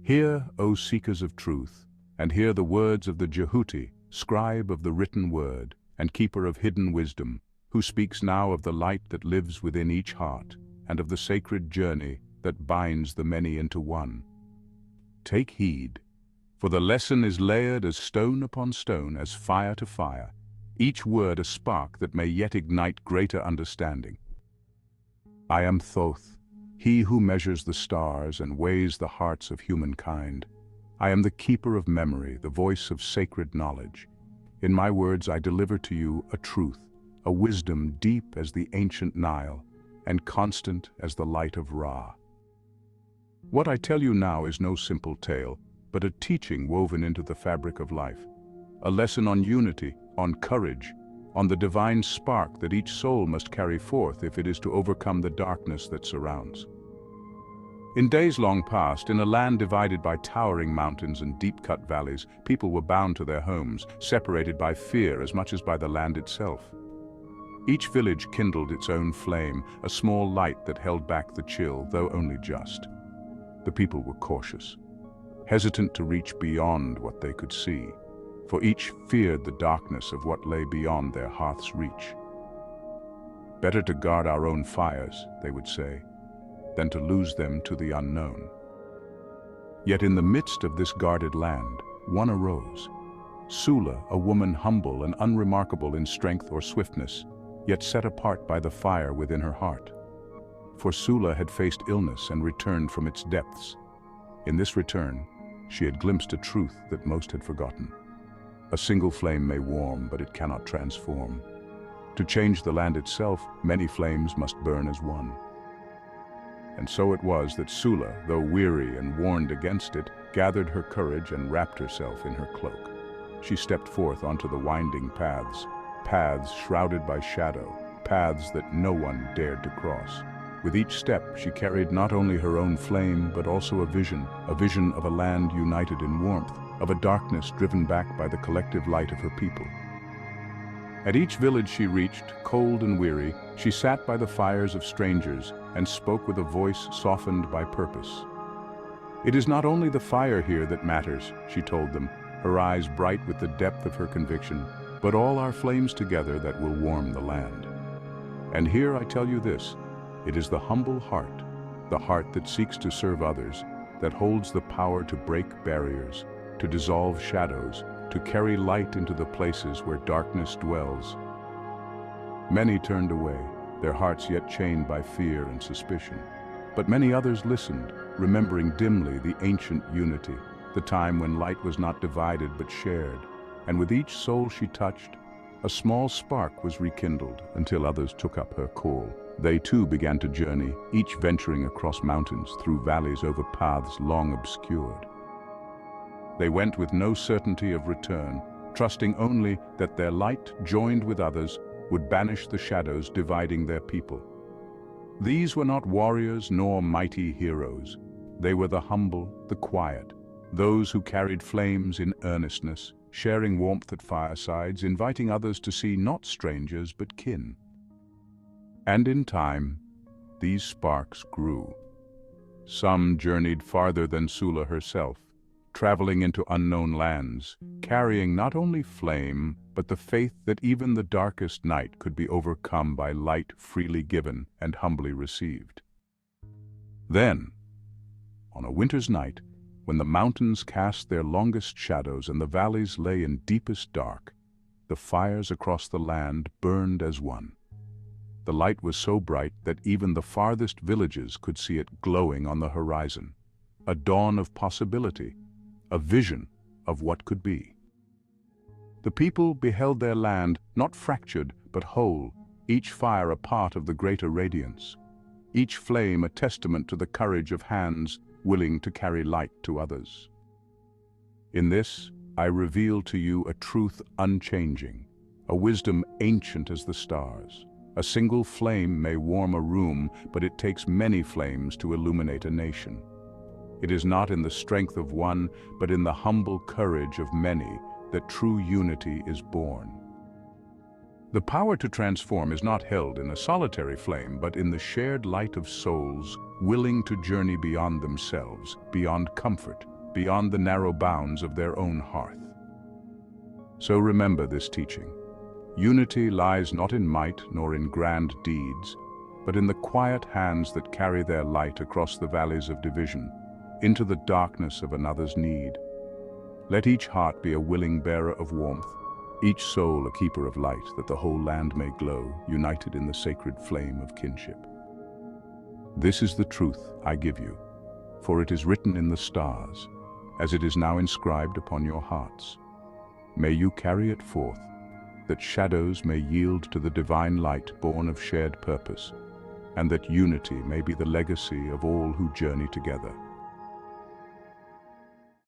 Hear, O seekers of truth, and hear the words of the Jehuti, scribe of the written word, and keeper of hidden wisdom, who speaks now of the light that lives within each heart, and of the sacred journey that binds the many into one. Take heed, for the lesson is layered as stone upon stone, as fire to fire, each word a spark that may yet ignite greater understanding. I am Thoth, he who measures the stars and weighs the hearts of humankind. I am the keeper of memory, the voice of sacred knowledge. In my words I deliver to you a truth, a wisdom deep as the ancient Nile, and constant as the light of Ra. What I tell you now is no simple tale, but a teaching woven into the fabric of life. A lesson on unity, on courage, on the divine spark that each soul must carry forth if it is to overcome the darkness that surrounds. In days long past, in a land divided by towering mountains and deep-cut valleys, people were bound to their homes, separated by fear as much as by the land itself. Each village kindled its own flame, a small light that held back the chill, though only just. The people were cautious, hesitant to reach beyond what they could see, for each feared the darkness of what lay beyond their hearth's reach. Better to guard our own fires, they would say, than to lose them to the unknown. Yet in the midst of this guarded land, one arose. Sula, a woman humble and unremarkable in strength or swiftness, yet set apart by the fire within her heart. For Sula had faced illness and returned from its depths. In this return, she had glimpsed a truth that most had forgotten. A single flame may warm, but it cannot transform. To change the land itself, many flames must burn as one. And so it was that Sula, though weary and warned against it, gathered her courage and wrapped herself in her cloak. She stepped forth onto the winding paths, paths shrouded by shadow, paths that no one dared to cross. With each step, she carried not only her own flame, but also a vision of a land united in warmth, of a darkness driven back by the collective light of her people. At each village she reached, cold and weary, she sat by the fires of strangers and spoke with a voice softened by purpose. It is not only the fire here that matters, she told them, her eyes bright with the depth of her conviction, but all our flames together that will warm the land. And here I tell you this, it is the humble heart, the heart that seeks to serve others, that holds the power to break barriers, to dissolve shadows, to carry light into the places where darkness dwells. Many turned away, their hearts yet chained by fear and suspicion. But many others listened, remembering dimly the ancient unity, the time when light was not divided but shared. And with each soul she touched, a small spark was rekindled until others took up her call. They too began to journey, each venturing across mountains, through valleys, over paths long obscured. They went with no certainty of return, trusting only that their light, joined with others, would banish the shadows dividing their people. These were not warriors nor mighty heroes. They were the humble, the quiet, those who carried flames in earnestness, sharing warmth at firesides, inviting others to see not strangers but kin. And in time, these sparks grew. Some journeyed farther than Sula herself, traveling into unknown lands, carrying not only flame, but the faith that even the darkest night could be overcome by light freely given and humbly received. Then, on a winter's night, when the mountains cast their longest shadows and the valleys lay in deepest dark, the fires across the land burned as one. The light was so bright that even the farthest villages could see it glowing on the horizon, a dawn of possibility, a vision of what could be. The people beheld their land not fractured but whole, each fire a part of the greater radiance, each flame a testament to the courage of hands willing to carry light to others. In this, I reveal to you a truth unchanging, a wisdom ancient as the stars. A single flame may warm a room, but it takes many flames to illuminate a nation. It is not in the strength of one, but in the humble courage of many that true unity is born. The power to transform is not held in a solitary flame, but in the shared light of souls willing to journey beyond themselves, beyond comfort, beyond the narrow bounds of their own hearth. So remember this teaching. Unity lies not in might nor in grand deeds, but in the quiet hands that carry their light across the valleys of division, into the darkness of another's need. Let each heart be a willing bearer of warmth, each soul a keeper of light, that the whole land may glow, united in the sacred flame of kinship. This is the truth I give you, for it is written in the stars, as it is now inscribed upon your hearts. May you carry it forth, that shadows may yield to the divine light born of shared purpose, and that unity may be the legacy of all who journey together.